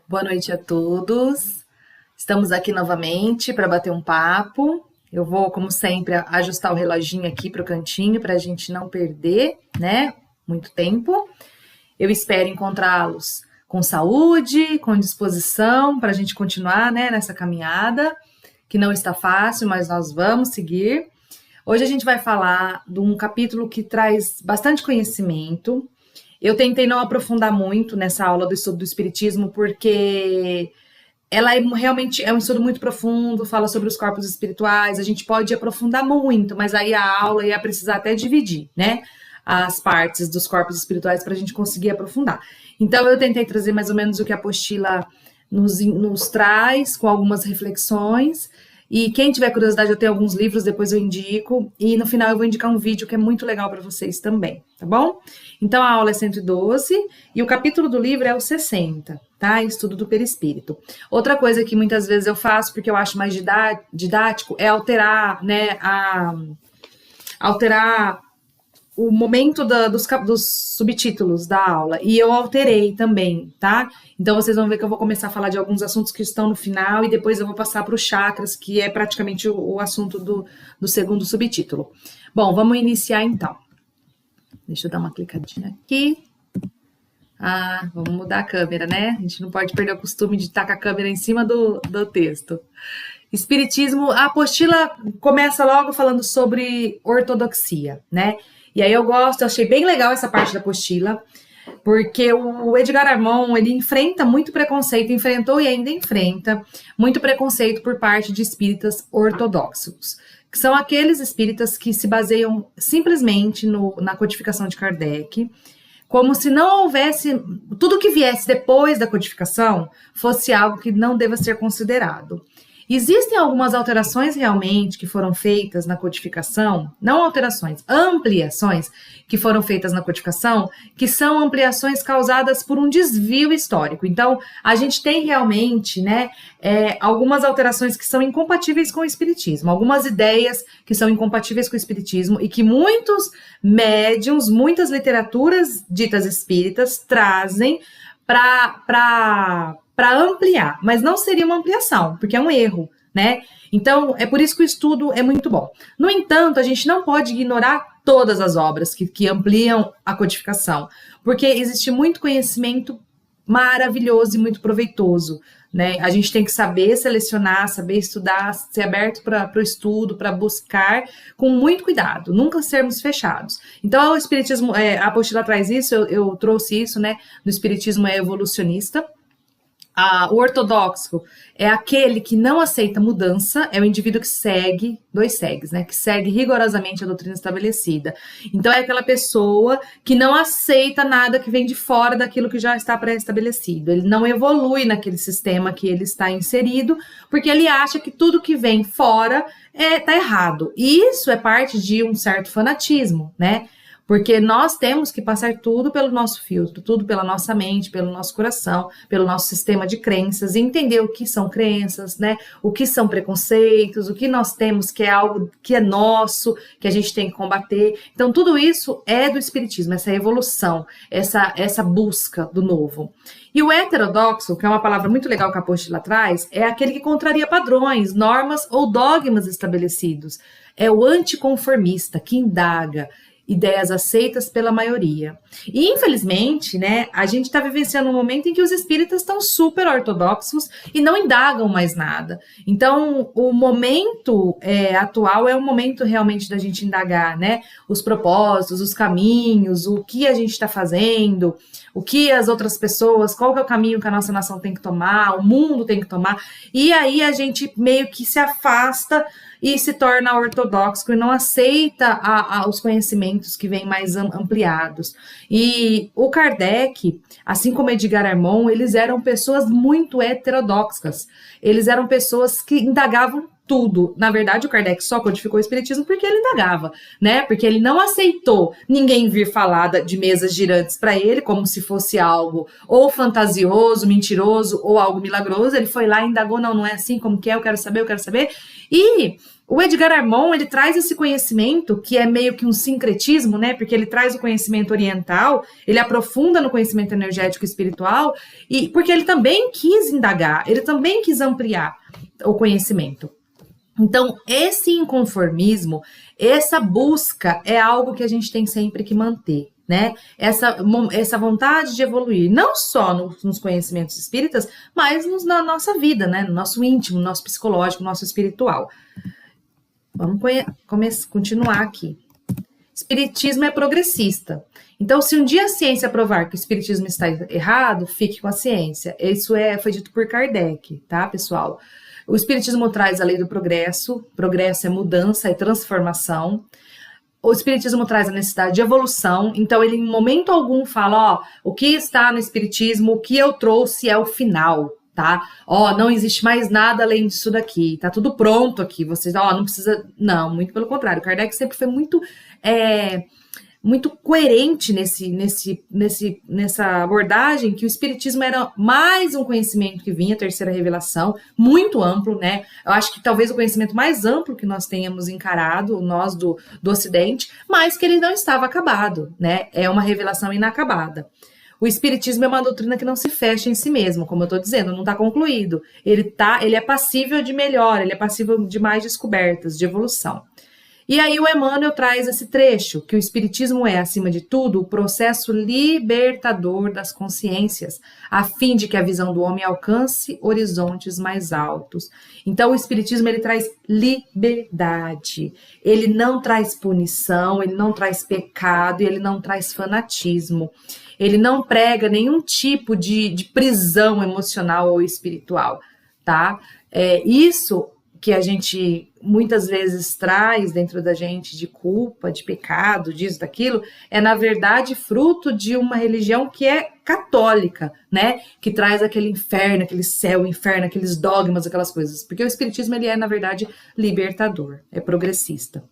Boa noite a todos. Estamos aqui novamente para bater um papo. Eu vou, como sempre, ajustar o reloginho aqui para o cantinho para a gente não perder, né? Muito tempo. Eu espero encontrá-los com saúde, com disposição para a gente continuar, né, nessa caminhada, que não está fácil, mas nós vamos seguir. Hoje a gente vai falar de um capítulo que traz bastante conhecimento. Eu tentei não aprofundar muito nessa aula do estudo do Espiritismo, porque ela realmente é um estudo muito profundo, fala sobre os corpos espirituais, a gente pode aprofundar muito, mas aí a aula ia precisar até dividir, né, as partes dos corpos espirituais para a gente conseguir aprofundar. Então eu tentei trazer mais ou menos o que a apostila nos traz, com algumas reflexões. E quem tiver curiosidade, eu tenho alguns livros, depois eu indico. E no final eu vou indicar um vídeo que é muito legal para vocês também, tá bom? Então a aula é 112 e o capítulo do livro é o 60, tá? Estudo do perispírito. Outra coisa que muitas vezes eu faço, porque eu acho mais didático, é alterar, né, alterar o momento dos subtítulos da aula, e eu alterei também, tá? Então vocês vão ver que eu vou começar a falar de alguns assuntos que estão no final, e depois eu vou passar para os chakras, que é praticamente o assunto do segundo subtítulo. Bom, vamos iniciar então. Deixa eu dar uma clicadinha aqui. Vamos mudar a câmera, né? A gente não pode perder o costume de estar com a câmera em cima do texto. Espiritismo, a apostila começa logo falando sobre ortodoxia, né? E aí eu achei bem legal essa parte da apostila, porque o Edgar Armond, ele enfrentou e ainda enfrenta muito preconceito por parte de espíritas ortodoxos, que são aqueles espíritas que se baseiam simplesmente na codificação de Kardec, como se não houvesse, tudo que viesse depois da codificação fosse algo que não deva ser considerado. Existem algumas alterações realmente que foram feitas na codificação, não alterações, ampliações que foram feitas na codificação, que são ampliações causadas por um desvio histórico. Então, a gente tem realmente, né, algumas alterações que são incompatíveis com o espiritismo, algumas ideias que são incompatíveis com o espiritismo e que muitos médiuns, muitas literaturas ditas espíritas trazem para ampliar, mas não seria uma ampliação, porque é um erro, né? Então, é por isso que o estudo é muito bom. No entanto, a gente não pode ignorar todas as obras que ampliam a codificação, porque existe muito conhecimento maravilhoso e muito proveitoso, né? A gente tem que saber selecionar, saber estudar, ser aberto para o estudo, para buscar com muito cuidado, nunca sermos fechados. Então, o espiritismo, a apostila traz isso, eu trouxe isso, né? No espiritismo é evolucionista. O ortodoxo é aquele que não aceita mudança, é o indivíduo que segue, né, que segue rigorosamente a doutrina estabelecida. Então é aquela pessoa que não aceita nada que vem de fora daquilo que já está pré-estabelecido. Ele não evolui naquele sistema que ele está inserido, porque ele acha que tudo que vem fora está errado. E isso é parte de um certo fanatismo, né? Porque nós temos que passar tudo pelo nosso filtro, tudo pela nossa mente, pelo nosso coração, pelo nosso sistema de crenças, e entender o que são crenças, né? O que são preconceitos, o que nós temos que é algo que é nosso, que a gente tem que combater. Então, tudo isso é do espiritismo, essa evolução, essa busca do novo. E o heterodoxo, que é uma palavra muito legal que a apostila traz, é aquele que contraria padrões, normas ou dogmas estabelecidos. É o anticonformista, que indaga ideias aceitas pela maioria. E, infelizmente, né, a gente está vivenciando um momento em que os espíritas estão super ortodoxos e não indagam mais nada. Então, o momento atual é um momento realmente da gente indagar, né, os propósitos, os caminhos, o que a gente está fazendo, o que as outras pessoas, qual que é o caminho que a nossa nação tem que tomar, o mundo tem que tomar, e aí a gente meio que se afasta e se torna ortodoxo e não aceita os conhecimentos que vêm mais ampliados. E o Kardec, assim como Edgar Armond, eles eram pessoas muito heterodoxas. Eles eram pessoas que indagavam tudo. Na verdade, o Kardec só codificou o espiritismo porque ele indagava, né? Porque ele não aceitou ninguém vir falar de mesas girantes para ele, como se fosse algo ou fantasioso, mentiroso, ou algo milagroso. Ele foi lá e indagou, não é assim, como que é, eu quero saber. E o Edgar Armond, ele traz esse conhecimento, que é meio que um sincretismo, né? Porque ele traz o conhecimento oriental, ele aprofunda no conhecimento energético e espiritual, e porque ele também quis indagar, ele também quis ampliar o conhecimento. Então, esse inconformismo, essa busca é algo que a gente tem sempre que manter, né? Essa vontade de evoluir, não só nos conhecimentos espíritas, mas na nossa vida, né? No nosso íntimo, no nosso psicológico, no nosso espiritual. Vamos continuar aqui. Espiritismo é progressista. Então, se um dia a ciência provar que o espiritismo está errado, fique com a ciência. Isso foi dito por Kardec, tá, pessoal? O espiritismo traz a lei do progresso. Progresso é mudança, é transformação. O espiritismo traz a necessidade de evolução. Então, ele em momento algum fala, o que está no espiritismo, o que eu trouxe é o final, tá? Não existe mais nada além disso daqui. Tá tudo pronto aqui. Vocês, não precisa... Não, muito pelo contrário. Kardec sempre foi muito coerente nessa abordagem, que o espiritismo era mais um conhecimento que vinha, a terceira revelação, muito amplo, né? Eu acho que talvez o conhecimento mais amplo que nós tenhamos encarado, nós do Ocidente, mas que ele não estava acabado, né? É uma revelação inacabada. O espiritismo é uma doutrina que não se fecha em si mesmo, como eu estou dizendo, não está concluído. Ele é passível de melhora, ele é passível de mais descobertas, de evolução. E aí o Emmanuel traz esse trecho, que o espiritismo é, acima de tudo, o processo libertador das consciências, a fim de que a visão do homem alcance horizontes mais altos. Então o espiritismo, ele traz liberdade, ele não traz punição, ele não traz pecado, ele não traz fanatismo, ele não prega nenhum tipo de prisão emocional ou espiritual, tá? Isso que a gente muitas vezes traz dentro da gente de culpa, de pecado, disso, daquilo, é na verdade fruto de uma religião que é católica, né? Que traz aquele inferno, aquele céu, inferno, aqueles dogmas, aquelas coisas. Porque o espiritismo, ele é na verdade libertador, é progressista.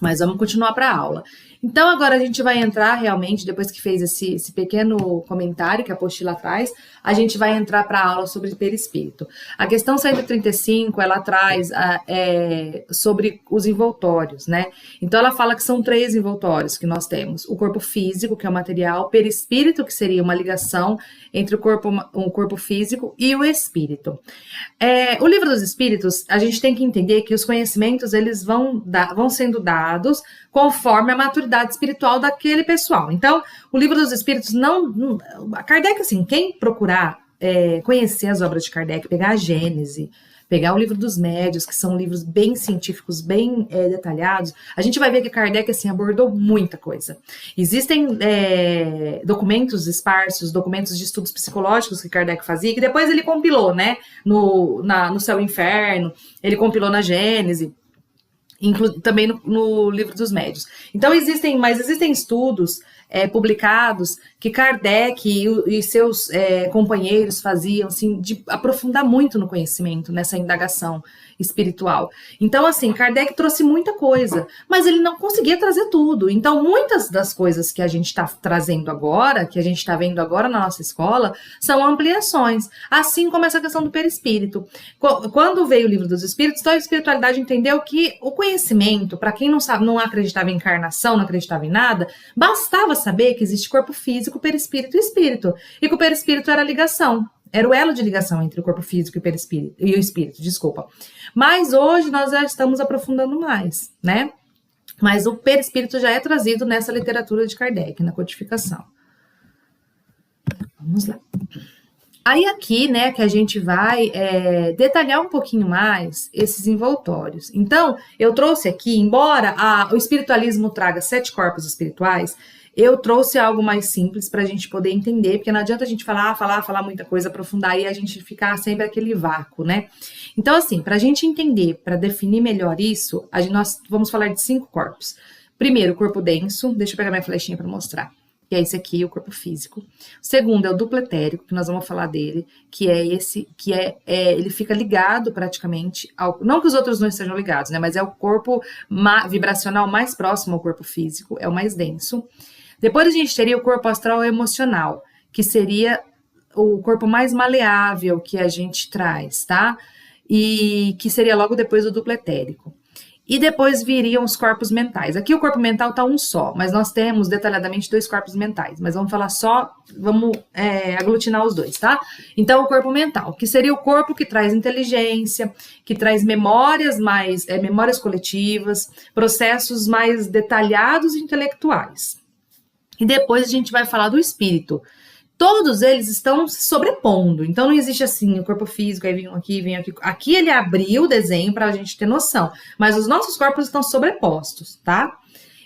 Mas vamos continuar para a aula. Então, agora a gente vai entrar realmente, depois que fez esse pequeno comentário que a apostila traz, a gente vai entrar para a aula sobre perispírito. A questão 135, ela traz sobre os envoltórios, né? Então, ela fala que são 3 envoltórios que nós temos. O corpo físico, que é o material, perispírito, que seria uma ligação entre o corpo físico e o espírito. O livro dos espíritos, a gente tem que entender que os conhecimentos, eles vão sendo dados conforme a maturidade espiritual daquele pessoal. Então, o livro dos espíritos Kardec, assim, quem procurar conhecer as obras de Kardec, pegar a Gênese, pegar o livro dos médios, que são livros bem científicos, bem detalhados, a gente vai ver que Kardec, assim, abordou muita coisa. Existem documentos esparsos, documentos de estudos psicológicos que Kardec fazia, que depois ele compilou, né, no Céu e Inferno, ele compilou na Gênese, também no livro dos médios. Então, existem estudos publicados que Kardec e seus companheiros faziam, assim, de aprofundar muito no conhecimento, nessa indagação espiritual. Então, assim, Kardec trouxe muita coisa, mas ele não conseguia trazer tudo. Então, muitas das coisas que a gente está trazendo agora, que a gente está vendo agora na nossa escola, são ampliações, assim como essa questão do perispírito. Quando veio o livro dos espíritos, a espiritualidade entendeu que o conhecimento, para quem não acreditava em encarnação, não acreditava em nada, bastava saber que existe corpo físico, perispírito e espírito, e que o perispírito era a ligação. Era o elo de ligação entre o corpo físico e o espírito, desculpa. Mas hoje nós já estamos aprofundando mais, né? Mas o perispírito já é trazido nessa literatura de Kardec, na codificação. Vamos lá. Aí aqui, né, que a gente vai detalhar um pouquinho mais esses envoltórios. Então, eu trouxe aqui, embora o espiritualismo traga 7 corpos espirituais, eu trouxe algo mais simples para a gente poder entender, porque não adianta a gente falar muita coisa, aprofundar e a gente ficar sempre aquele vácuo, né? Então, assim, para a gente entender, para definir melhor isso, nós vamos falar de 5 corpos. Primeiro, o corpo denso, deixa eu pegar minha flechinha para mostrar. que é esse aqui, o corpo físico. O segundo é o duplo etérico, que nós vamos falar dele, que é esse, que ele fica ligado praticamente ao, não que os outros não estejam ligados, né, mas é o corpo vibracional mais próximo ao corpo físico, é o mais denso. Depois a gente teria o corpo astral emocional, que seria o corpo mais maleável que a gente traz, tá? E que seria logo depois do duplo etérico. E depois viriam os corpos mentais. Aqui o corpo mental está um só, mas nós temos detalhadamente 2 corpos mentais. Mas vamos falar só, vamos aglutinar os 2, tá? Então, o corpo mental, que seria o corpo que traz inteligência, que traz memórias memórias coletivas, processos mais detalhados e intelectuais. E depois a gente vai falar do espírito. Todos eles estão se sobrepondo, então não existe assim o corpo físico, aí vem aqui, aqui ele abriu o desenho para a gente ter noção, mas os nossos corpos estão sobrepostos, tá?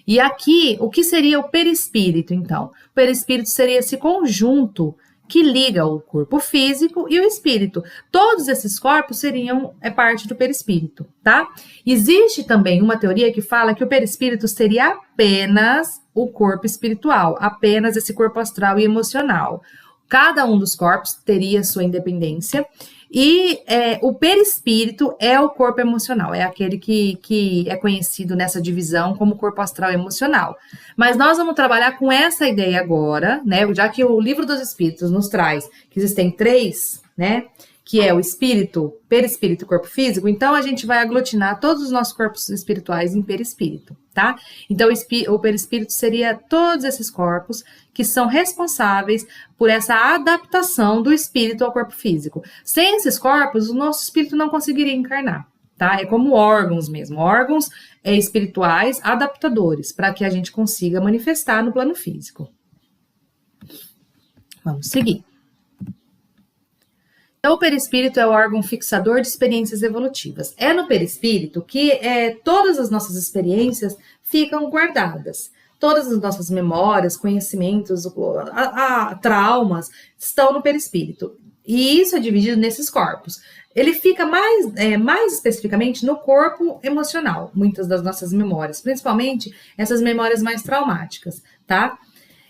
E aqui, o que seria o perispírito, então? O perispírito seria esse conjunto que liga o corpo físico e o espírito. Todos esses corpos seriam parte do perispírito, tá? Existe também uma teoria que fala que o perispírito seria apenas o corpo espiritual, apenas esse corpo astral e emocional. Cada um dos corpos teria sua independência e o perispírito é o corpo emocional, é aquele que é conhecido nessa divisão como corpo astral emocional. Mas nós vamos trabalhar com essa ideia agora, né? Já que o Livro dos Espíritos nos traz que existem 3, né? Que é o espírito, perispírito e corpo físico, então a gente vai aglutinar todos os nossos corpos espirituais em perispírito, tá? Então o perispírito seria todos esses corpos que são responsáveis por essa adaptação do espírito ao corpo físico. Sem esses corpos, o nosso espírito não conseguiria encarnar, tá? É como órgãos mesmo, órgãos espirituais adaptadores, para que a gente consiga manifestar no plano físico. Vamos seguir. Então, o perispírito é o órgão fixador de experiências evolutivas. É no perispírito que todas as nossas experiências ficam guardadas. Todas as nossas memórias, conhecimentos, traumas estão no perispírito. E isso é dividido nesses corpos. Ele fica mais especificamente no corpo emocional, muitas das nossas memórias, principalmente essas memórias mais traumáticas, tá?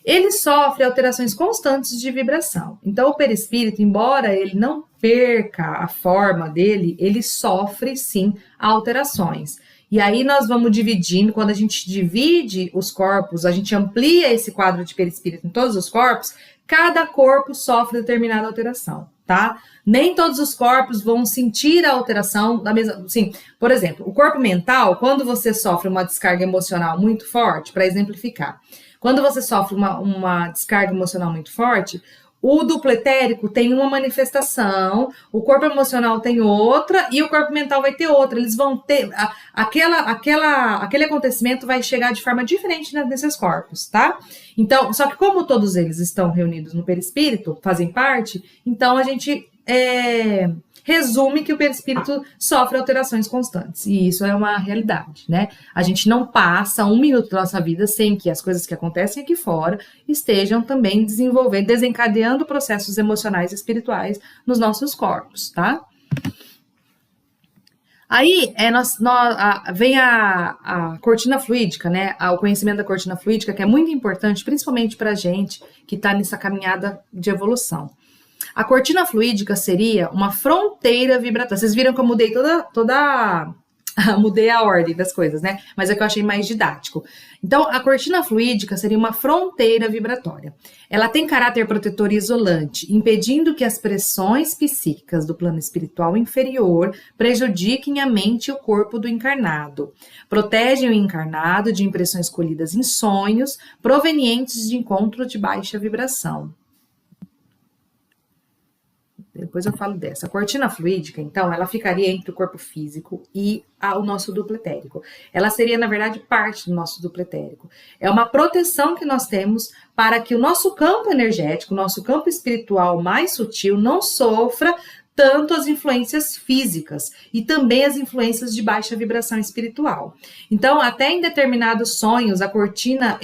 Ele sofre alterações constantes de vibração. Então, o perispírito, embora ele não perca a forma dele, ele sofre, sim, alterações. E aí nós vamos dividindo, quando a gente divide os corpos, a gente amplia esse quadro de perispírito em todos os corpos, cada corpo sofre determinada alteração, tá? Nem todos os corpos vão sentir a alteração da mesma... Sim, por exemplo, o corpo mental, quando você sofre uma descarga emocional muito forte, para exemplificar, quando você sofre uma descarga emocional muito forte, o duplo etérico tem uma manifestação, o corpo emocional tem outra e o corpo mental vai ter outra. Eles vão ter... Aquele acontecimento vai chegar de forma diferente nesses corpos, tá? Então, só que como todos eles estão reunidos no perispírito, fazem parte, então a gente resume que o perispírito sofre alterações constantes. E isso é uma realidade, né? A gente não passa um minuto da nossa vida sem que as coisas que acontecem aqui fora estejam também desencadeando processos emocionais e espirituais nos nossos corpos, tá? Aí vem a cortina fluídica, né? O conhecimento da cortina fluídica, que é muito importante, principalmente para a gente que está nessa caminhada de evolução. A cortina fluídica seria uma fronteira vibratória. Vocês viram que eu mudei mudei a ordem das coisas, né? Mas é que eu achei mais didático. Então, a cortina fluídica seria uma fronteira vibratória. Ela tem caráter protetor e isolante, impedindo que as pressões psíquicas do plano espiritual inferior prejudiquem a mente e o corpo do encarnado. Protegem o encarnado de impressões colhidas em sonhos provenientes de encontro de baixa vibração. Depois eu falo dessa. A cortina fluídica, então, ela ficaria entre o corpo físico e o nosso duplo etérico. Ela seria, na verdade, parte do nosso duplo etérico. É uma proteção que nós temos para que o nosso campo energético, o nosso campo espiritual mais sutil, não sofra tanto as influências físicas e também as influências de baixa vibração espiritual. Então, até em determinados sonhos, a cortina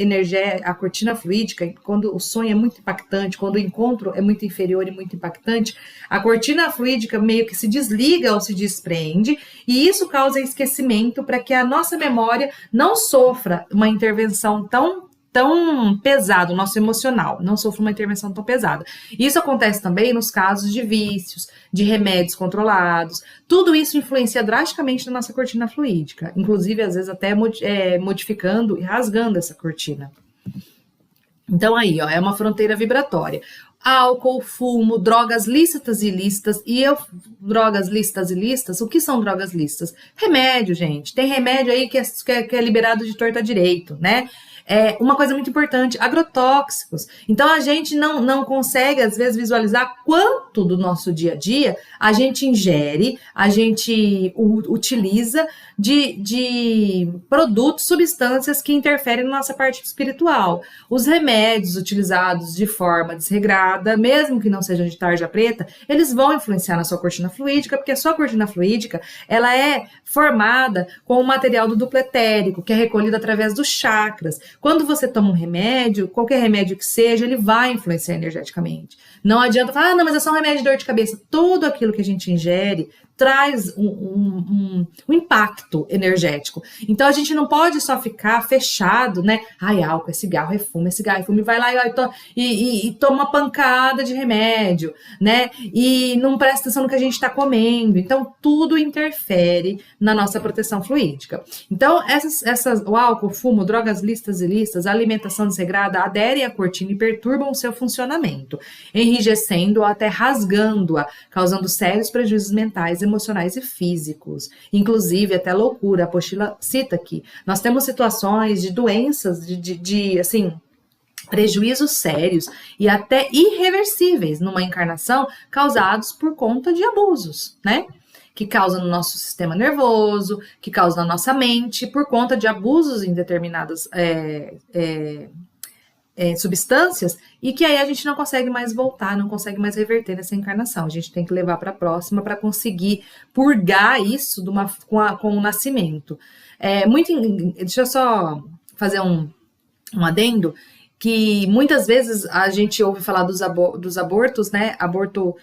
fluídica, quando o sonho é muito impactante, quando o encontro é muito inferior e muito impactante, a cortina fluídica meio que se desliga ou se desprende, e isso causa esquecimento para que a nossa memória não sofra uma intervenção tão tão pesado, o nosso emocional, não sofre uma intervenção tão pesada. Isso acontece também nos casos de vícios, de remédios controlados, tudo isso influencia drasticamente na nossa cortina fluídica, inclusive às vezes até modificando e rasgando essa cortina. Então aí, ó, é uma fronteira vibratória. Álcool, fumo, drogas lícitas e ilícitas. Drogas lícitas e ilícitas, o que são drogas lícitas? Remédio, gente. Tem remédio aí que é liberado de torto a direito, né? Uma coisa muito importante, agrotóxicos. Então a gente não consegue, às vezes, visualizar quanto do nosso dia a dia a gente ingere, a gente utiliza de produtos, substâncias que interferem na nossa parte espiritual. Os remédios utilizados de forma desregrada, mesmo que não sejam de tarja preta, eles vão influenciar na sua cortina fluídica, porque a sua cortina fluídica, ela é formada com o material do duplo etérico, que é recolhido através dos chakras. Quando você toma um remédio, qualquer remédio que seja, ele vai influenciar energeticamente. Não adianta falar, não, mas é só um remédio de dor de cabeça. Tudo aquilo que a gente ingere traz um impacto energético. Então a gente não pode só ficar fechado, né? Ai, álcool, é cigarro, é fumo, e vai lá e toma uma pancada de remédio, né? E não presta atenção no que a gente está comendo. Então tudo interfere na nossa proteção fluídica. Então o álcool, fumo, drogas lícitas e ilícitas, alimentação desregrada aderem à cortina e perturbam o seu funcionamento, enrijecendo ou até rasgando-a, causando sérios prejuízos mentais, emocionais e físicos, inclusive até loucura. A apostila cita aqui. Nós temos situações de doenças, assim, prejuízos sérios e até irreversíveis numa encarnação causados por conta de abusos, né? Que causam no nosso sistema nervoso, que causam na nossa mente, por conta de abusos em determinadas substâncias, e que aí a gente não consegue mais voltar, não consegue mais reverter nessa encarnação. A gente tem que levar para a próxima para conseguir purgar isso com o nascimento. Deixa eu só fazer um adendo, que muitas vezes a gente ouve falar dos abortos, né? Aborto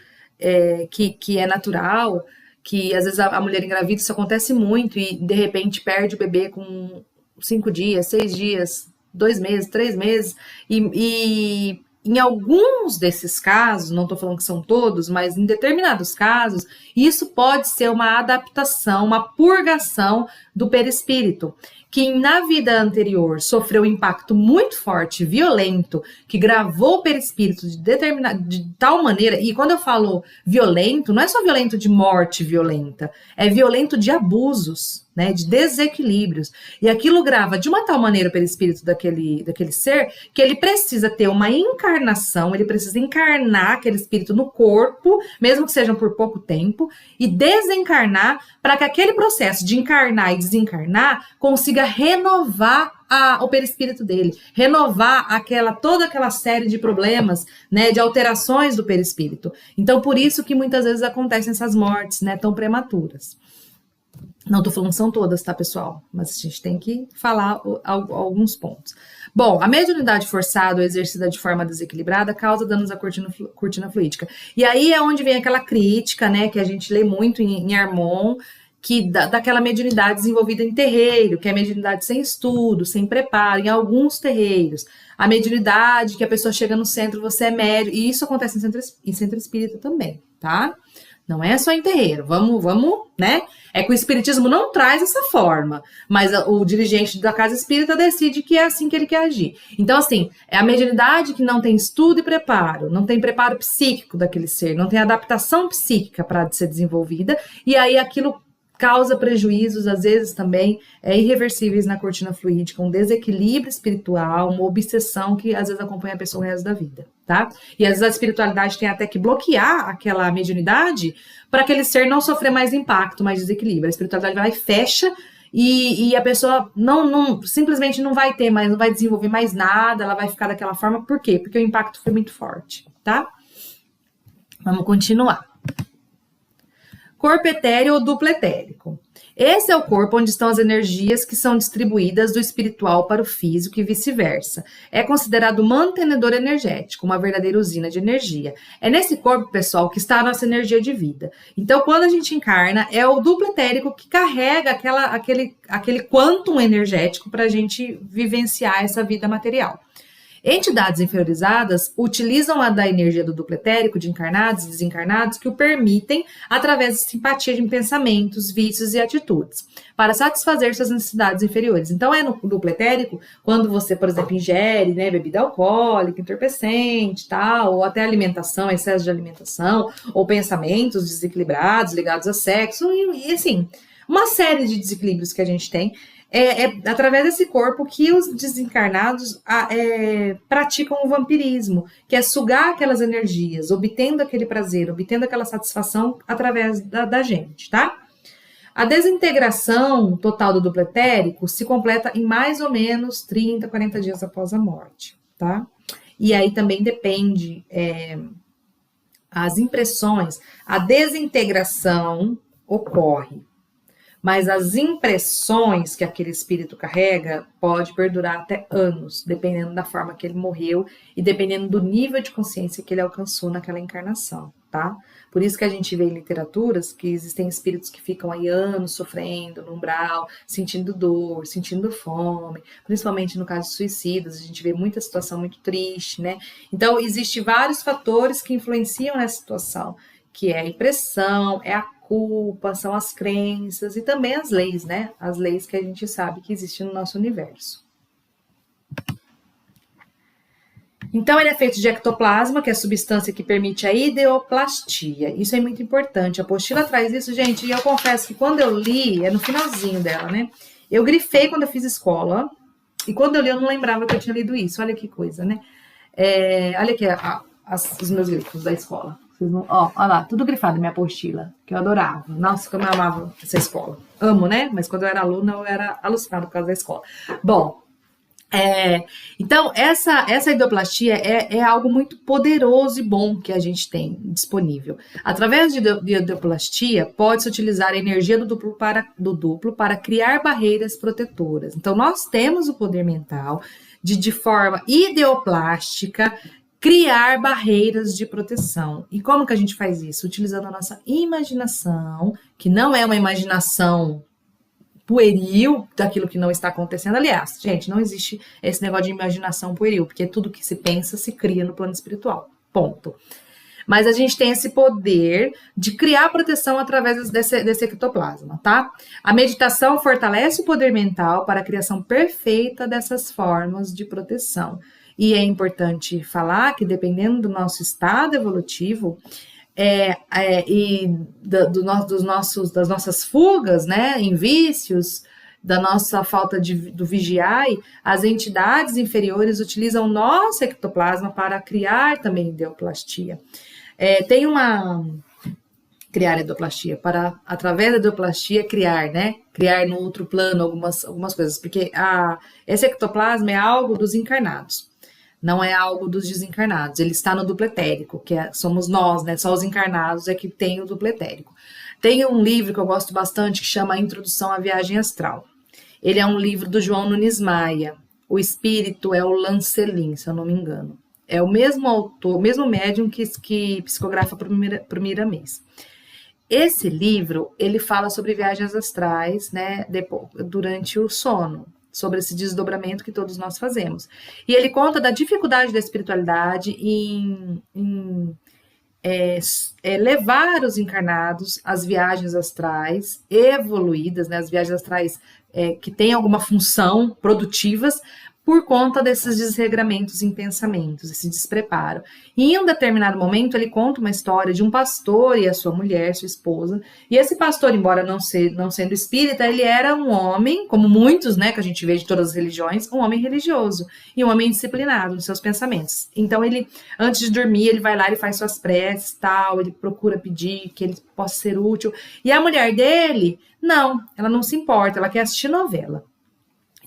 que é natural, que às vezes a mulher engravida, isso acontece muito, e de repente perde o bebê com 5 dias, 6 dias, 2 meses, 3 meses, e em alguns desses casos, não estou falando que são todos, mas em determinados casos, isso pode ser uma adaptação, uma purgação do perispírito, que na vida anterior sofreu um impacto muito forte, violento, que gravou o perispírito de tal maneira, e quando eu falo violento, não é só violento de morte violenta, é violento de abusos, né, de desequilíbrios, e aquilo grava de uma tal maneira o perispírito daquele ser, que ele precisa ter uma encarnação, ele precisa encarnar aquele espírito no corpo, mesmo que sejam por pouco tempo, e desencarnar, para que aquele processo de encarnar e desencarnar consiga renovar o perispírito dele, renovar toda aquela série de problemas, né, de alterações do perispírito. Então, por isso que muitas vezes acontecem essas mortes, né, tão prematuras. Não estou falando que são todas, tá, pessoal? Mas a gente tem que falar alguns pontos. Bom, a mediunidade forçada ou exercida de forma desequilibrada causa danos à cortina fluídica. E aí é onde vem aquela crítica, né, que a gente lê muito em Harmon, que daquela mediunidade desenvolvida em terreiro, que é a mediunidade sem estudo, sem preparo, em alguns terreiros. A mediunidade que a pessoa chega no centro, você é médium, e isso acontece em centro espírita também, tá? Não é só em terreiro, vamos, né? É que o espiritismo não traz essa forma, mas o dirigente da casa espírita decide que é assim que ele quer agir. Então, assim, é a mediunidade que não tem estudo e preparo, não tem preparo psíquico daquele ser, não tem adaptação psíquica para ser desenvolvida, e aí aquilo causa prejuízos, às vezes também irreversíveis na cortina fluídica, um desequilíbrio espiritual, uma obsessão que às vezes acompanha a pessoa o resto da vida, tá? E às vezes a espiritualidade tem até que bloquear aquela mediunidade para aquele ser não sofrer mais impacto, mais desequilíbrio. A espiritualidade vai lá e fecha e a pessoa simplesmente não vai ter mais, não vai desenvolver mais nada, ela vai ficar daquela forma. Por quê? Porque o impacto foi muito forte, tá? Vamos continuar. Corpo etéreo ou duplo etérico. Esse é o corpo onde estão as energias que são distribuídas do espiritual para o físico e vice-versa. É considerado mantenedor energético, uma verdadeira usina de energia. É nesse corpo, pessoal, que está a nossa energia de vida. Então, quando a gente encarna, é o duplo etérico que carrega aquele quantum energético para a gente vivenciar essa vida material. Entidades inferiorizadas utilizam a da energia do duplo etérico de encarnados e desencarnados que o permitem através de simpatia de pensamentos, vícios e atitudes, para satisfazer suas necessidades inferiores. Então, é no duplo etérico, quando você, por exemplo, ingere, né, bebida alcoólica, entorpecente, tal, ou até alimentação, excesso de alimentação, ou pensamentos desequilibrados ligados a sexo, e assim, uma série de desequilíbrios que a gente tem. É através desse corpo que os desencarnados praticam o vampirismo, que é sugar aquelas energias, obtendo aquele prazer, obtendo aquela satisfação através da gente, tá? A desintegração total do duplo etérico se completa em mais ou menos 30, 40 dias após a morte, tá? E aí também depende as impressões, a desintegração ocorre, mas as impressões que aquele espírito carrega pode perdurar até anos, dependendo da forma que ele morreu e dependendo do nível de consciência que ele alcançou naquela encarnação, tá? Por isso que a gente vê em literaturas que existem espíritos que ficam aí anos sofrendo no umbral, sentindo dor, sentindo fome, principalmente no caso de suicidas, a gente vê muita situação muito triste, né? Então, existem vários fatores que influenciam nessa situação, que é a impressão, é a culpa, são as crenças e também as leis, né? As leis que a gente sabe que existem no nosso universo. Então, ele é feito de ectoplasma, que é a substância que permite a ideoplastia. Isso é muito importante. A apostila traz isso, gente, e eu confesso que quando eu li, é no finalzinho dela, né? Eu grifei quando eu fiz escola, e quando eu li, eu não lembrava que eu tinha lido isso. Olha que coisa, né? Olha aqui os meus grifos da escola. Olha lá, tudo grifado, minha apostila, que eu adorava. Nossa, como eu amava essa escola. Amo, né? Mas quando eu era aluna, eu era alucinada por causa da escola. Bom, então, essa ideoplastia é algo muito poderoso e bom que a gente tem disponível. Através de ideoplastia, pode-se utilizar a energia do duplo para criar barreiras protetoras. Então, nós temos o poder mental de forma ideoplástica, criar barreiras de proteção. E como que a gente faz isso? Utilizando a nossa imaginação, que não é uma imaginação pueril daquilo que não está acontecendo. Aliás, gente, não existe esse negócio de imaginação pueril, porque tudo que se pensa se cria no plano espiritual. Ponto. Mas a gente tem esse poder de criar proteção através desse ectoplasma, tá? A meditação fortalece o poder mental para a criação perfeita dessas formas de proteção. E é importante falar que, dependendo do nosso estado evolutivo e das nossas fugas, né, em vícios, da nossa falta do vigiai, as entidades inferiores utilizam o nosso ectoplasma para criar também ideoplastia. Criar ideoplastia, para, através da ideoplastia, criar, né? Criar no outro plano algumas coisas, porque esse ectoplasma é algo dos encarnados. Não é algo dos desencarnados, ele está no duplo etérico, que somos nós, né? Só os encarnados é que tem o duplo etérico. Tem um livro que eu gosto bastante que chama Introdução à Viagem Astral. Ele é um livro do João Nunes Maia. O espírito é o Lancelin, se eu não me engano. É o mesmo autor, o mesmo médium que psicografa para o Miramês. Esse livro, ele fala sobre viagens astrais, né? Durante o sono, sobre esse desdobramento que todos nós fazemos. E ele conta da dificuldade da espiritualidade em levar os encarnados às viagens astrais evoluídas, né, as viagens astrais que têm alguma função produtivas, por conta desses desregramentos em pensamentos, esse despreparo. E em um determinado momento, ele conta uma história de um pastor e a sua mulher, sua esposa, e esse pastor, embora não sendo espírita, ele era um homem, como muitos, né, que a gente vê de todas as religiões, um homem religioso, e um homem disciplinado nos seus pensamentos. Então, ele, antes de dormir, ele vai lá e faz suas preces, tal, ele procura pedir que ele possa ser útil, e a mulher dele, não, ela não se importa, ela quer assistir novela.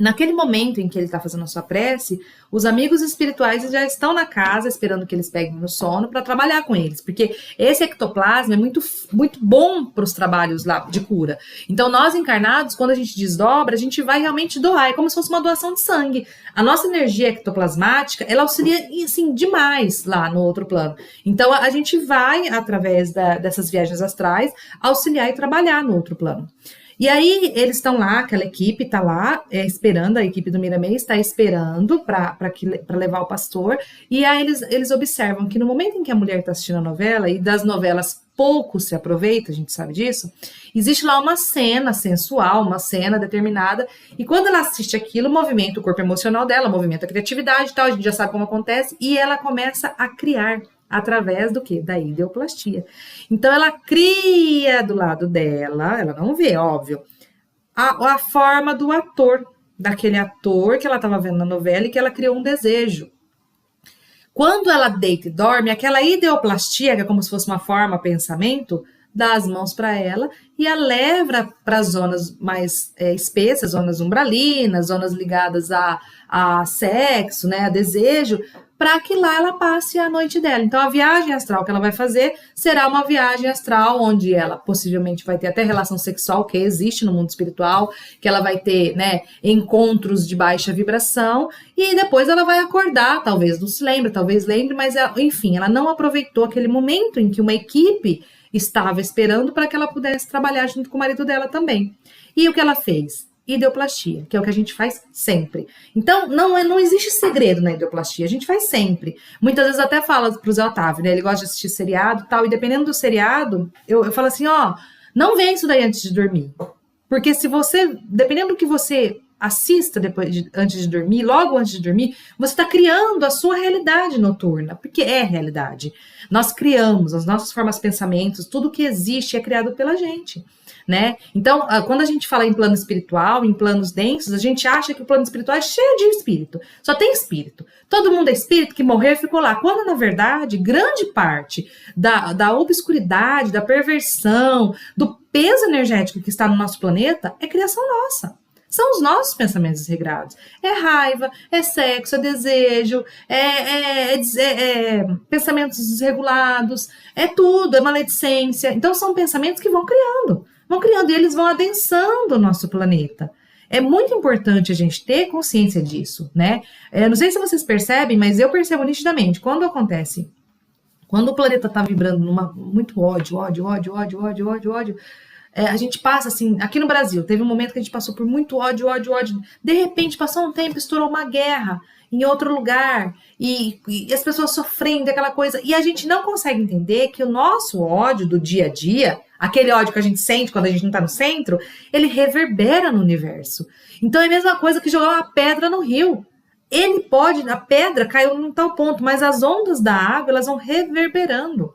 Naquele momento em que ele está fazendo a sua prece, os amigos espirituais já estão na casa esperando que eles peguem no sono para trabalhar com eles, porque esse ectoplasma é muito, muito bom para os trabalhos lá de cura. Então, nós encarnados, quando a gente desdobra, a gente vai realmente doar, é como se fosse uma doação de sangue. A nossa energia ectoplasmática, ela auxilia, assim, demais lá no outro plano. Então, a gente vai, através dessas viagens astrais, auxiliar e trabalhar no outro plano. E aí, eles estão lá, aquela equipe está lá, esperando, a equipe do Miramês está esperando para levar o pastor, e aí eles observam que no momento em que a mulher está assistindo a novela, e das novelas pouco se aproveita, a gente sabe disso, existe lá uma cena sensual, uma cena determinada, e quando ela assiste aquilo, movimenta o corpo emocional dela, movimenta a criatividade e tal, a gente já sabe como acontece, e ela começa a criar. Através do quê? Da ideoplastia. Então, ela cria do lado dela, ela não vê, óbvio, a forma do ator, daquele ator que ela estava vendo na novela e que ela criou um desejo. Quando ela deita e dorme, aquela ideoplastia, que é como se fosse uma forma, pensamento, dá as mãos para ela e a leva para as zonas mais espessas, zonas umbralinas, zonas ligadas a sexo, né, a desejo, para que lá ela passe a noite dela. Então, a viagem astral que ela vai fazer será uma viagem astral onde ela possivelmente vai ter até relação sexual, que existe no mundo espiritual, que ela vai ter, né, encontros de baixa vibração, e depois ela vai acordar, talvez não se lembre, talvez lembre, mas, enfim, ela não aproveitou aquele momento em que uma equipe estava esperando para que ela pudesse trabalhar junto com o marido dela também. E o que ela fez? Ideoplastia, que é o que a gente faz sempre. Então, não existe segredo na ideoplastia, a gente faz sempre. Muitas vezes até fala pro Zé Otávio, né? Ele gosta de assistir seriado e tal, e dependendo do seriado, eu falo assim, ó, não vê isso daí antes de dormir. Porque se você, dependendo do que você assista antes de dormir, logo antes de dormir, você está criando a sua realidade noturna, porque é realidade. Nós criamos as nossas formas de pensamentos, tudo que existe é criado pela gente. Né? Então, quando a gente fala em plano espiritual, em planos densos, a gente acha que o plano espiritual é cheio de espírito, só tem espírito. Todo mundo é espírito que morreu e ficou lá, quando na verdade, grande parte da obscuridade, da perversão, do peso energético que está no nosso planeta é criação nossa. São os nossos pensamentos desregrados. É raiva, é sexo, é desejo, pensamentos desregulados, é tudo, é maledicência. Então, são pensamentos que vão criando e eles vão adensando o nosso planeta. É muito importante a gente ter consciência disso, né? Não sei se vocês percebem, mas eu percebo nitidamente, quando o planeta está vibrando muito ódio, a gente passa assim, aqui no Brasil, teve um momento que a gente passou por muito ódio, de repente passou um tempo, estourou uma guerra em outro lugar, e as pessoas sofrendo aquela coisa, e a gente não consegue entender que o nosso ódio do dia a dia, aquele ódio que a gente sente quando a gente não tá no centro, ele reverbera no universo. Então é a mesma coisa que jogar uma pedra no rio. A pedra caiu num tal ponto, mas as ondas da água, elas vão reverberando.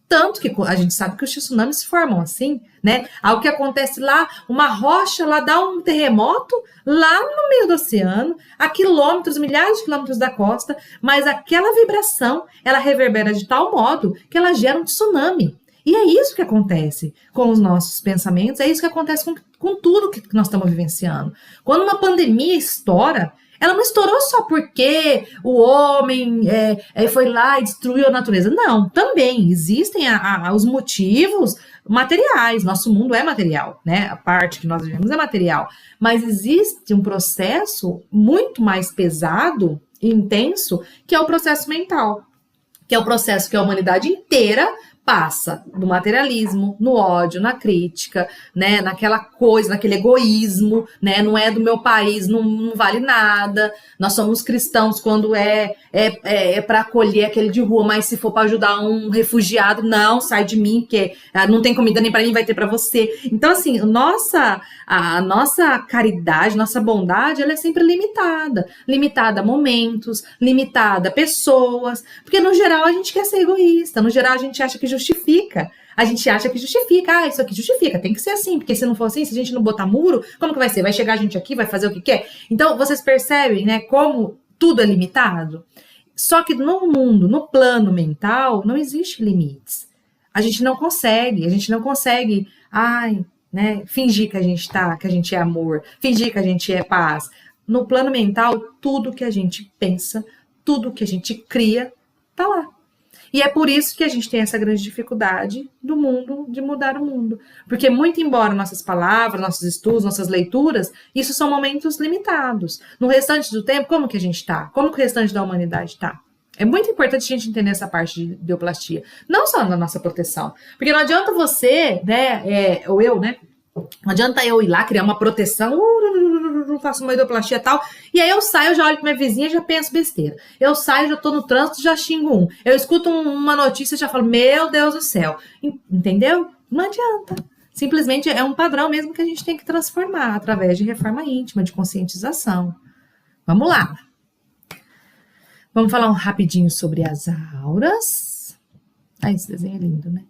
Tanto que a gente sabe que os tsunamis se formam assim, né? Algo que acontece lá, uma rocha lá dá um terremoto lá no meio do oceano, a quilômetros, milhares de quilômetros da costa, mas aquela vibração, ela reverbera de tal modo que ela gera um tsunami. E é isso que acontece com os nossos pensamentos, é isso que acontece com tudo que nós estamos vivenciando. Quando uma pandemia estoura, ela não estourou só porque o homem foi lá e destruiu a natureza. Não, também existem os motivos materiais. Nosso mundo é material, né? A parte que nós vivemos é material. Mas existe um processo muito mais pesado e intenso, que é o processo mental. Que é o processo que a humanidade inteira passa no materialismo, no ódio, na crítica, né, naquela coisa, naquele egoísmo, né, não é do meu país, não vale nada, nós somos cristãos quando é para acolher aquele de rua, mas se for para ajudar um refugiado, não, sai de mim, porque não tem comida nem para mim, vai ter para você. Então, assim, a nossa caridade, nossa bondade, ela é sempre limitada a momentos, limitada a pessoas, porque no geral a gente quer ser egoísta, no geral a gente acha que justifica. Isso aqui justifica, tem que ser assim, porque se não for assim, se a gente não botar muro, como que vai ser? Vai chegar a gente aqui, vai fazer o que quer? Então, vocês percebem, né, como tudo é limitado? Só que no mundo, no plano mental, não existe limites. A gente não consegue, né, fingir que a gente é amor, fingir que a gente é paz. no plano mental, tudo que a gente pensa, tudo que a gente cria, tá lá. E é por isso que a gente tem essa grande dificuldade do mundo, de mudar o mundo. Porque muito embora nossas palavras, nossos estudos, nossas leituras, isso são momentos limitados. No restante do tempo, como que a gente está? Como que o restante da humanidade está? É muito importante a gente entender essa parte de bioplastia. Não só na nossa proteção. Porque não adianta você, né, ou eu, né? Não adianta eu ir lá criar uma proteção, faço uma hidroplastia e tal, e aí eu saio, já olho pra minha vizinha e já penso besteira. Eu saio, já tô no trânsito, já xingo um. Eu escuto uma notícia e já falo, meu Deus do céu. Entendeu? Não adianta. Simplesmente é um padrão mesmo que a gente tem que transformar através de reforma íntima, de conscientização. Vamos lá. Vamos falar um rapidinho sobre as auras. Ah, esse desenho é lindo, né?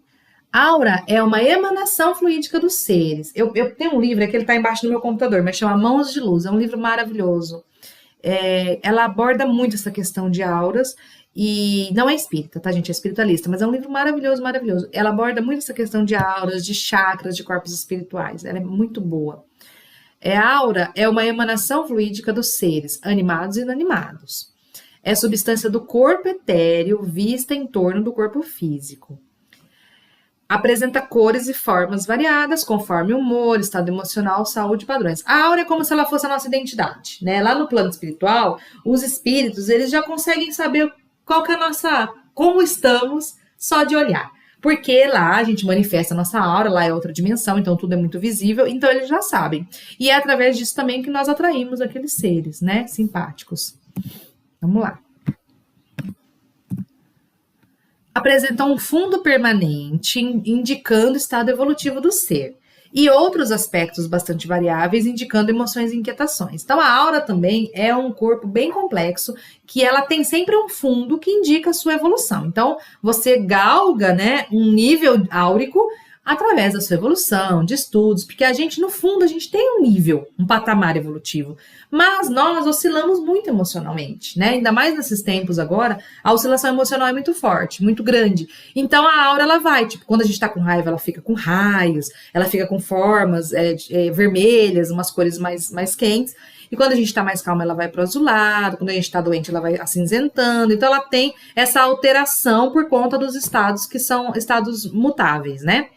Aura é uma emanação fluídica dos seres. Eu tenho um livro, que ele está embaixo do meu computador, mas chama Mãos de Luz. É um livro maravilhoso. Ela aborda muito essa questão de auras e não é espírita, tá, gente? É espiritualista, mas é um livro maravilhoso, maravilhoso. Ela aborda muito essa questão de auras, de chakras, de corpos espirituais. Ela é muito boa. A aura é uma emanação fluídica dos seres, animados e inanimados. É substância do corpo etéreo vista em torno do corpo físico. Apresenta cores e formas variadas, conforme o humor, estado emocional, saúde e padrões. A aura é como se ela fosse a nossa identidade, né? Lá no plano espiritual, os espíritos, eles já conseguem saber qual que é a nossa, como estamos, só de olhar. Porque lá a gente manifesta a nossa aura, lá é outra dimensão, então tudo é muito visível, então eles já sabem. E é através disso também que nós atraímos aqueles seres, né? Simpáticos. Vamos lá. Apresentam um fundo permanente, indicando o estado evolutivo do ser, e outros aspectos bastante variáveis, indicando emoções e inquietações. Então, a aura também é um corpo bem complexo, que ela tem sempre um fundo que indica a sua evolução. Então, você galga, né, um nível áurico através da sua evolução, de estudos, porque a gente, no fundo, a gente tem um nível, um patamar evolutivo, mas nós oscilamos muito emocionalmente, né? Ainda mais nesses tempos agora, a oscilação emocional é muito forte, muito grande. Então a aura, ela vai, tipo, quando a gente tá com raiva, ela fica com raios, ela fica com formas vermelhas, umas cores mais quentes, e quando a gente tá mais calma, ela vai para o azulado, quando a gente tá doente, ela vai acinzentando, então ela tem essa alteração por conta dos estados que são estados mutáveis, né?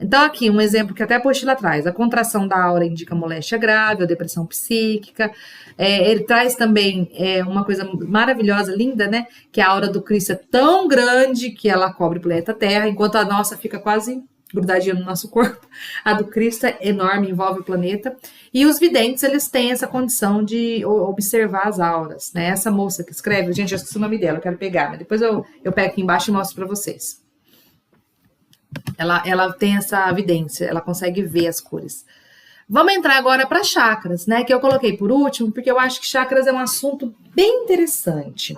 Então, aqui, um exemplo que até a apostila traz. A contração da aura indica moléstia grave ou depressão psíquica. Ele traz também uma coisa maravilhosa, linda, né? Que a aura do Cristo é tão grande que ela cobre o planeta Terra, enquanto a nossa fica quase grudadinha no nosso corpo. A do Cristo é enorme, envolve o planeta. E os videntes, eles têm essa condição de observar as auras, né? Essa moça que escreve, gente, eu esqueci o nome dela, eu quero pegar, mas depois eu pego aqui embaixo e mostro para vocês. Ela tem essa evidência, ela consegue ver as cores. Vamos entrar agora para chakras, né? Que eu coloquei por último, porque eu acho que chakras é um assunto bem interessante.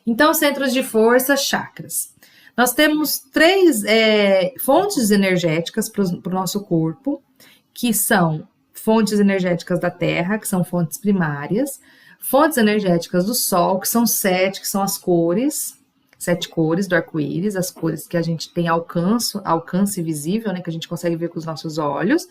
Então, centros de força, chakras. Nós temos 3 fontes energéticas para o nosso corpo, que são fontes energéticas da Terra, que são fontes primárias, fontes energéticas do Sol, que são 7, que são as cores. 7 cores do arco-íris, as cores que a gente tem alcance visível, né, que a gente consegue ver com os nossos olhos,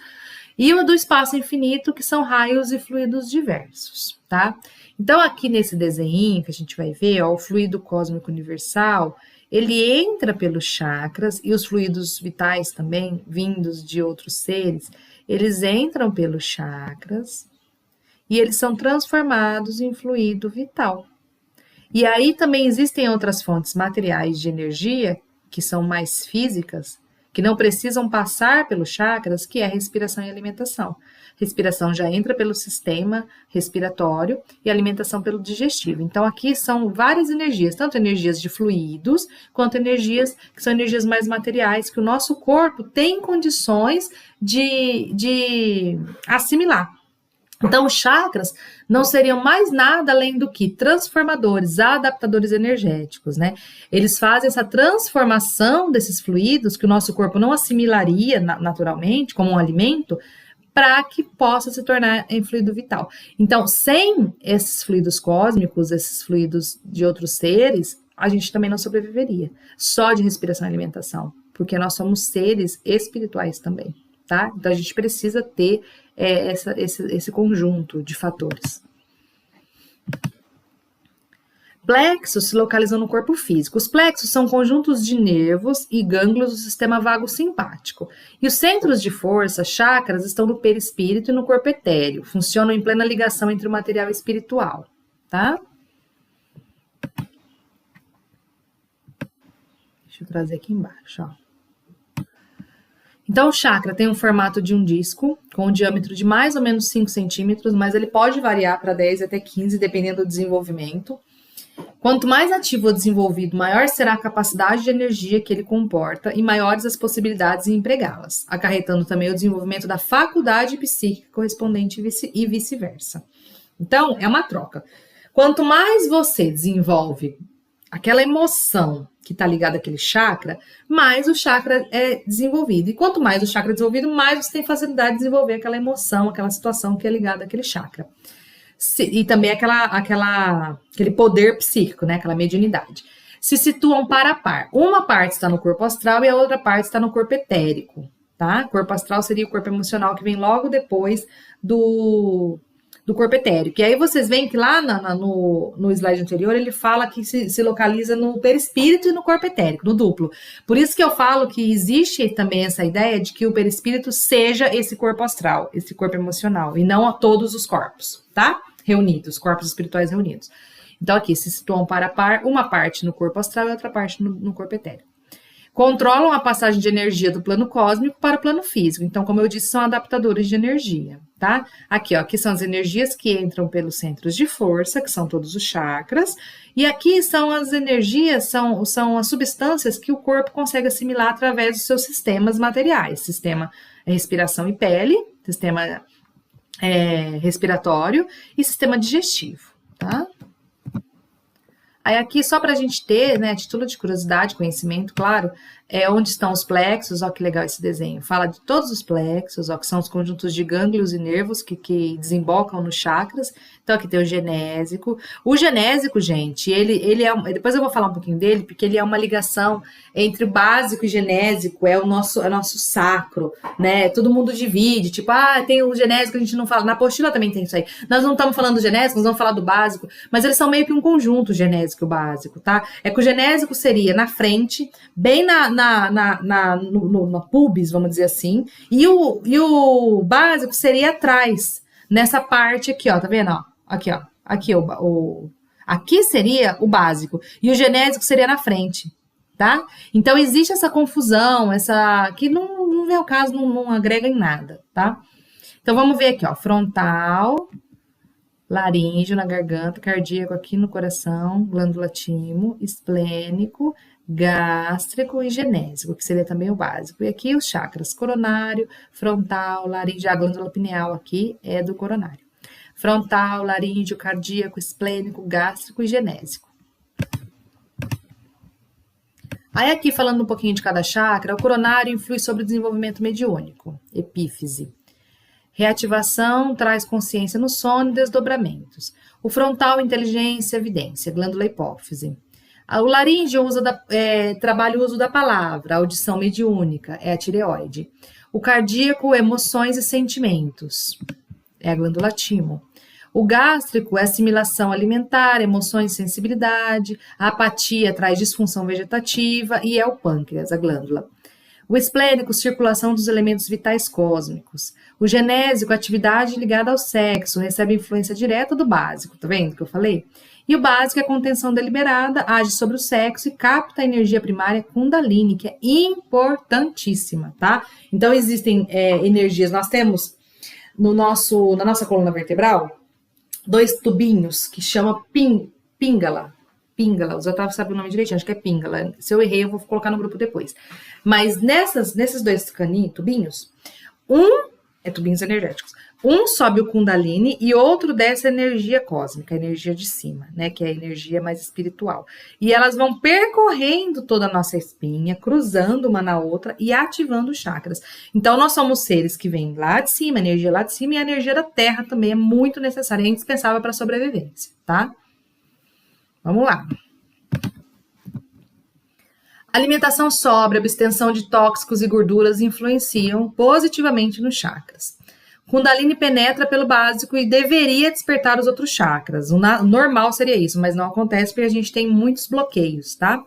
e o do espaço infinito, que são raios e fluidos diversos, tá? Então, aqui nesse desenho que a gente vai ver, ó, o fluido cósmico universal, ele entra pelos chakras, e os fluidos vitais também, vindos de outros seres, eles entram pelos chakras, e eles são transformados em fluido vital. E aí também existem outras fontes materiais de energia, que são mais físicas, que não precisam passar pelos chakras, que é a respiração e alimentação. Respiração já entra pelo sistema respiratório e alimentação pelo digestivo. Então aqui são várias energias, tanto energias de fluidos, quanto energias que são energias mais materiais, que o nosso corpo tem condições de assimilar. Então, os chakras não seriam mais nada além do que transformadores, adaptadores energéticos, né? Eles fazem essa transformação desses fluidos que o nosso corpo não assimilaria naturalmente, como um alimento, para que possa se tornar em fluido vital. Então, sem esses fluidos cósmicos, esses fluidos de outros seres, a gente também não sobreviveria. Só de respiração e alimentação, porque nós somos seres espirituais também, tá? Então, a gente precisa ter esse conjunto de fatores. Plexos se localizam no corpo físico. Os plexos são conjuntos de nervos e gânglios do sistema vago simpático. E os centros de força, chakras, estão no perispírito e no corpo etéreo. Funcionam em plena ligação entre o material espiritual, tá? Deixa eu trazer aqui embaixo, ó. Então, o chakra tem um formato de um disco, com um diâmetro de mais ou menos 5 centímetros, mas ele pode variar para 10 até 15, dependendo do desenvolvimento. Quanto mais ativo ou desenvolvido, maior será a capacidade de energia que ele comporta e maiores as possibilidades em empregá-las, acarretando também o desenvolvimento da faculdade psíquica correspondente e vice-versa. Então, é uma troca. Quanto mais você desenvolve aquela emoção que está ligada àquele chakra, mais o chakra é desenvolvido. E quanto mais o chakra é desenvolvido, mais você tem facilidade de desenvolver aquela emoção, aquela situação que é ligada àquele chakra. E também aquele poder psíquico, né? Aquela mediunidade. Se situam par a par. Uma parte está no corpo astral e a outra parte está no corpo etérico, tá? Corpo astral seria o corpo emocional que vem logo depois do corpo etérico. E aí vocês veem que lá no slide anterior ele fala que se localiza no perispírito e no corpo etérico, no duplo. Por isso que eu falo que existe também essa ideia de que o perispírito seja esse corpo astral, esse corpo emocional, e não a todos os corpos, tá? Reunidos, corpos espirituais reunidos. Então aqui se situam par a par, uma parte no corpo astral e outra parte no corpo etérico. Controlam a passagem de energia do plano cósmico para o plano físico. Então, como eu disse, são adaptadores de energia, tá? Aqui, ó, aqui são as energias que entram pelos centros de força, que são todos os chakras. E aqui são as energias, são as substâncias que o corpo consegue assimilar através dos seus sistemas materiais. Sistema respiração e pele, sistema respiratório e sistema digestivo, tá? Aí aqui, só para a gente ter, né, título de curiosidade, conhecimento, claro, é onde estão os plexos, ó que legal esse desenho. Fala de todos os plexos, ó, que são os conjuntos de gânglios e nervos que desembocam nos chakras. Então aqui tem o genésico. O genésico, gente, ele é, depois eu vou falar um pouquinho dele, porque ele é uma ligação entre o básico e genésico, é o nosso sacro, né? Todo mundo divide, tipo, tem o genésico, a gente não fala, na apostila também tem isso aí. Nós não estamos falando do genésico, nós vamos falar do básico, mas eles são meio que um conjunto, o genésico e o básico, tá? É que o genésico seria na frente, bem na pubis, vamos dizer assim, e o básico seria atrás, nessa parte aqui, ó, tá vendo, ó? Aqui, ó, aqui seria o básico, e o genésico seria na frente, tá? Então, existe essa confusão, que não é o caso, não agrega em nada, tá? Então, vamos ver aqui, ó, frontal, laríngeo na garganta, cardíaco aqui no coração, glândula timo, esplênico, gástrico e genésico, que seria também o básico. E aqui os chakras, coronário, frontal, laríngeo, a glândula pineal aqui é do coronário. Frontal, laríngeo, cardíaco, esplênico, gástrico e genésico. Aí aqui, falando um pouquinho de cada chakra, o coronário influi sobre o desenvolvimento mediúnico, epífise. Reativação traz consciência no sono e desdobramentos. O frontal, inteligência, evidência, glândula hipófise. O laríngeo trabalha o uso da palavra, a audição mediúnica, é a tireoide. O cardíaco, emoções e sentimentos, é a glândula timo. O gástrico é assimilação alimentar, emoções e sensibilidade. A apatia traz disfunção vegetativa e é o pâncreas, a glândula. O esplênico, circulação dos elementos vitais cósmicos. O genésico, atividade ligada ao sexo, recebe influência direta do básico, tá vendo que eu falei? E o básico é contenção deliberada, age sobre o sexo e capta a energia primária Kundalini, que é importantíssima, tá? Então, existem energias, nós temos na nossa coluna vertebral, 2 tubinhos que chama pingala, eu Otávio sabe o nome direitinho, acho que é pingala. Se eu errei, eu vou colocar no grupo depois. Mas nesses 2 tubinhos, tubinhos energéticos. Um sobe o Kundalini e outro desce a energia cósmica, a energia de cima, né? Que é a energia mais espiritual. E elas vão percorrendo toda a nossa espinha, cruzando uma na outra e ativando os chakras. Então, nós somos seres que vêm lá de cima, a energia lá de cima, e a energia da Terra também é muito necessária e indispensável para a sobrevivência, tá? Vamos lá. Alimentação sóbria, abstenção de tóxicos e gorduras influenciam positivamente nos chakras. Kundalini penetra pelo básico e deveria despertar os outros chakras. O normal seria isso, mas não acontece porque a gente tem muitos bloqueios, tá?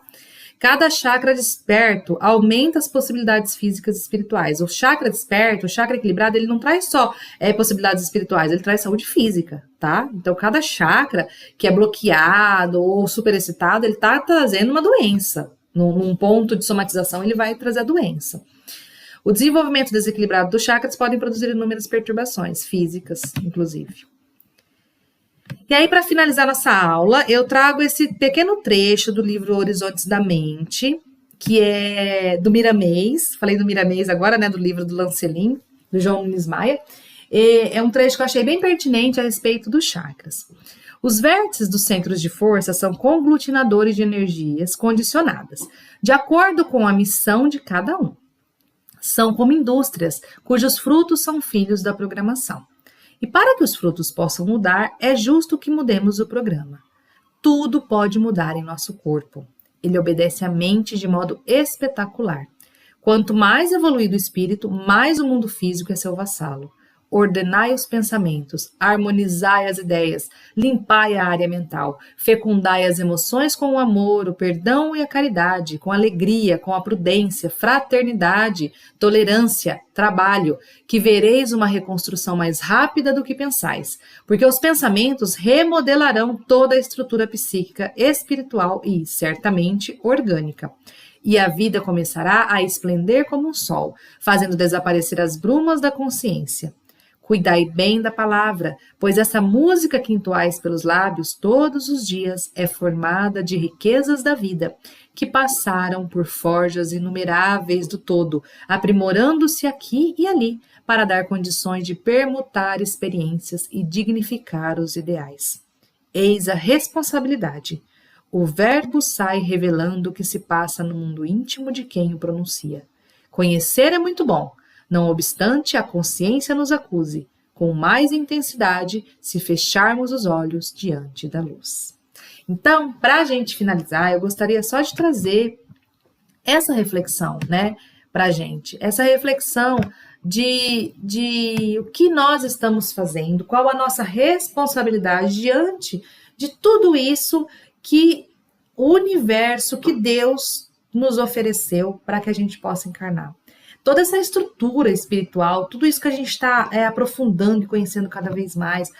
Cada chakra desperto aumenta as possibilidades físicas e espirituais. O chakra desperto, o chakra equilibrado, ele não traz só possibilidades espirituais, ele traz saúde física, tá? Então, cada chakra que é bloqueado ou superexcitado, ele tá trazendo uma doença. Num ponto de somatização, ele vai trazer a doença. O desenvolvimento desequilibrado dos chakras podem produzir inúmeras perturbações físicas, inclusive. E aí, para finalizar nossa aula, eu trago esse pequeno trecho do livro Horizontes da Mente, que é do Miramês. Falei do Miramês agora, né? Do livro do Lancelin, do João Nunes Maia. É um trecho que eu achei bem pertinente a respeito dos chakras. Os vértices dos centros de força são conglutinadores de energias condicionadas, de acordo com a missão de cada um. São como indústrias, cujos frutos são filhos da programação. E para que os frutos possam mudar, é justo que mudemos o programa. Tudo pode mudar em nosso corpo. Ele obedece à mente de modo espetacular. Quanto mais evoluído o espírito, mais o mundo físico é seu vassalo. Ordenai os pensamentos, harmonizai as ideias, limpai a área mental, fecundai as emoções com o amor, o perdão e a caridade, com alegria, com a prudência, fraternidade, tolerância, trabalho, que vereis uma reconstrução mais rápida do que pensais, porque os pensamentos remodelarão toda a estrutura psíquica, espiritual e, certamente, orgânica. E a vida começará a esplender como um sol, fazendo desaparecer as brumas da consciência. Cuidai bem da palavra, pois essa música que entoais pelos lábios todos os dias é formada de riquezas da vida, que passaram por forjas inumeráveis do todo, aprimorando-se aqui e ali, para dar condições de permutar experiências e dignificar os ideais. Eis a responsabilidade. O verbo sai revelando o que se passa no mundo íntimo de quem o pronuncia. Conhecer é muito bom, não obstante a consciência nos acuse, com mais intensidade se fecharmos os olhos diante da luz. Então, para a gente finalizar, eu gostaria só de trazer essa reflexão, né, para a gente. Essa reflexão de o que nós estamos fazendo, qual a nossa responsabilidade diante de tudo isso que o universo, que Deus nos ofereceu para que a gente possa encarnar. Toda essa estrutura espiritual, tudo isso que a gente está aprofundando e conhecendo cada vez mais,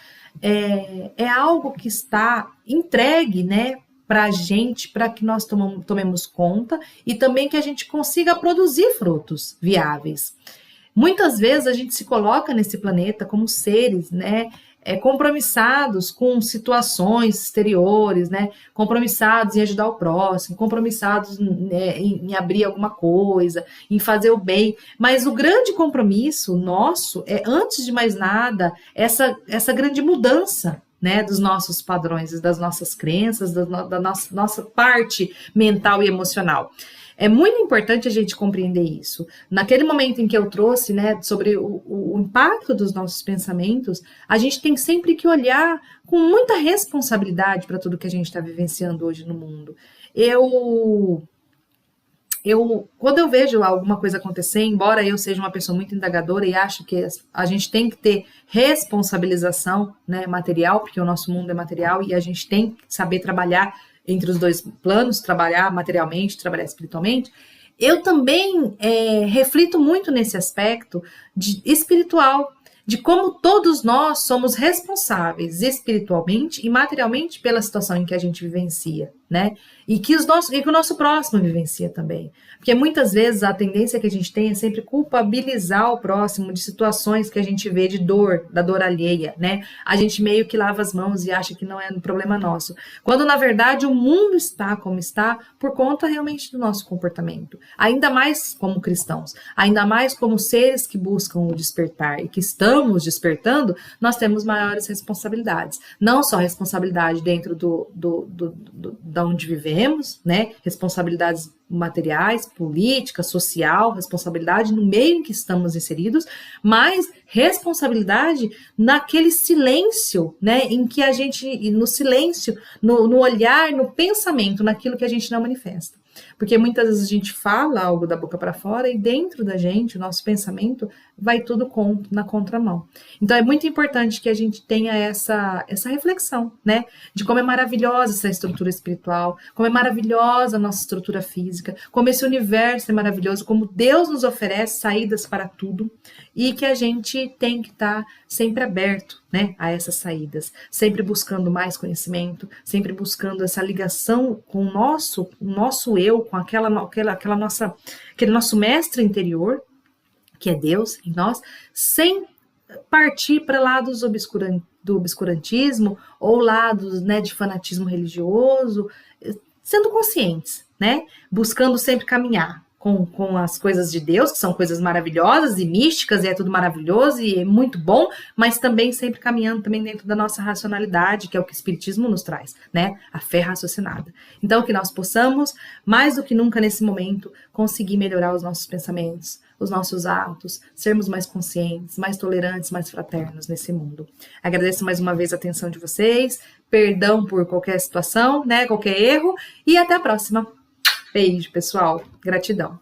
é algo que está entregue, né, para a gente, para que nós tomemos conta e também que a gente consiga produzir frutos viáveis. Muitas vezes a gente se coloca nesse planeta como seres, né, compromissados com situações exteriores, né, compromissados em ajudar o próximo, compromissados, né, em abrir alguma coisa, em fazer o bem, mas o grande compromisso nosso é, antes de mais nada, essa grande mudança, né, dos nossos padrões, das nossas crenças, da nossa parte mental e emocional. É muito importante a gente compreender isso. Naquele momento em que eu trouxe, né, sobre o impacto dos nossos pensamentos, a gente tem sempre que olhar com muita responsabilidade para tudo que a gente está vivenciando hoje no mundo. Quando eu vejo alguma coisa acontecer, embora eu seja uma pessoa muito indagadora e acho que a gente tem que ter responsabilização, né, material, porque o nosso mundo é material e a gente tem que saber trabalhar entre os dois planos, trabalhar materialmente, trabalhar espiritualmente, eu também reflito muito nesse aspecto espiritual, de como todos nós somos responsáveis espiritualmente e materialmente pela situação em que a gente vivencia, né? E que o nosso próximo vivencia também. Porque muitas vezes a tendência que a gente tem é sempre culpabilizar o próximo de situações que a gente vê de dor, da dor alheia, né? A gente meio que lava as mãos e acha que não é um problema nosso. Quando, na verdade, o mundo está como está por conta realmente do nosso comportamento. Ainda mais como cristãos, ainda mais como seres que buscam o despertar e que estamos despertando, nós temos maiores responsabilidades. Não só responsabilidade dentro da onde vivemos, né? Responsabilidades materiais, política, social, responsabilidade no meio em que estamos inseridos, mas responsabilidade naquele silêncio, né? Em que a gente, no silêncio, no olhar, no pensamento, naquilo que a gente não manifesta. Porque muitas vezes a gente fala algo da boca para fora e dentro da gente, o nosso pensamento vai tudo na contramão. Então é muito importante que a gente tenha essa reflexão, né? De como é maravilhosa essa estrutura espiritual, como é maravilhosa a nossa estrutura física, como esse universo é maravilhoso, como Deus nos oferece saídas para tudo e que a gente tem que estar sempre aberto, né, a essas saídas, sempre buscando mais conhecimento, sempre buscando essa ligação com o nosso eu, com aquele nosso mestre interior, que é Deus em nós, sem partir para lados do obscurantismo ou lados, né, de fanatismo religioso, sendo conscientes, né, buscando sempre caminhar com as coisas de Deus, que são coisas maravilhosas e místicas, e é tudo maravilhoso e é muito bom, mas também sempre caminhando também dentro da nossa racionalidade, que é o que o Espiritismo nos traz, né? A fé raciocinada. Então, que nós possamos, mais do que nunca nesse momento, conseguir melhorar os nossos pensamentos, os nossos atos, sermos mais conscientes, mais tolerantes, mais fraternos nesse mundo. Agradeço mais uma vez a atenção de vocês, perdão por qualquer situação, né? Qualquer erro, e até a próxima. Beijo, pessoal. Gratidão.